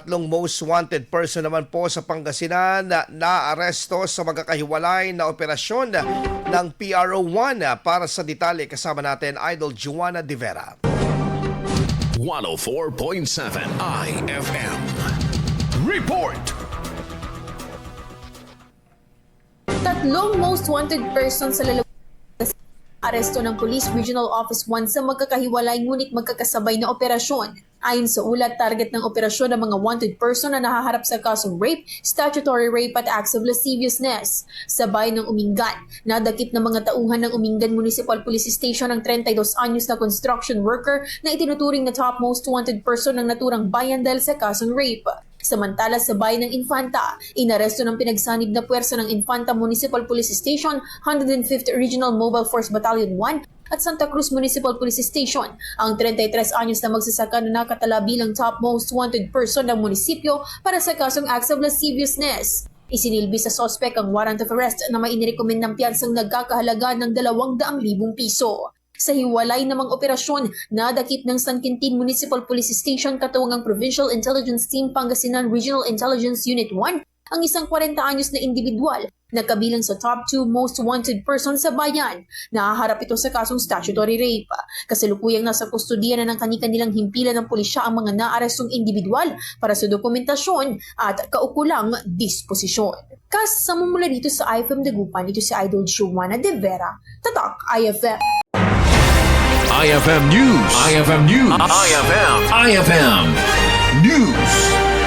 tatlong most wanted person naman po sa Pangasinan na naaresto sa magkakahiwalay na operasyon ng PRO1. Para sa detalye, kasama natin Idol Joanna De Vera. 104.7 IFM. Report! Tatlong most wanted persons sa lalawigan aresto ng Police Regional Office 1 sa magkakahiwalay ngunit magkakasabay na operasyon. Ayon sa ulat, target ng operasyon ng mga wanted person na nahaharap sa kasong rape, statutory rape at acts of lasciviousness. Sabay ng Umingan, nadakip ng mga tauhan ng Umingan Municipal Police Station ang 32 anyos na construction worker na itinuturing na top most wanted person ng naturang bayan dahil sa kasong rape. Samantala sa bayan ng Infanta, inaresto ng pinagsanib na puwersa ng Infanta Municipal Police Station, 105th Regional Mobile Force Battalion 1 at Santa Cruz Municipal Police Station ang 33 anyos na magsasaka na nakatala bilang top most wanted person ng munisipyo para sa kasong acts of lasciviousness. Isinilbi sa sospek ang warrant of arrest na may inirekomend ng piyansang nagkakahalaga ng 200,000 piso. Sa hiwalay namang operasyon, nadakip ng San Quintin Municipal Police Station katuwang ang Provincial Intelligence Team Pangasinan Regional Intelligence Unit 1 ang isang 40 anyos na individual na kabilang sa top 2 most wanted person sa bayan. Nahaharap ito sa kasong statutory rape. Kasalukuyang nasa kustodiya na ng kani-kanilang himpilan ng pulisya ang mga naarestong individual para sa dokumentasyon at kaukulang disposisyon. Kasama mula dito sa IFM Dagupan, ito si Idol Joanna De Vera, Tatak IFM. IFM News. IFM News. IFM News.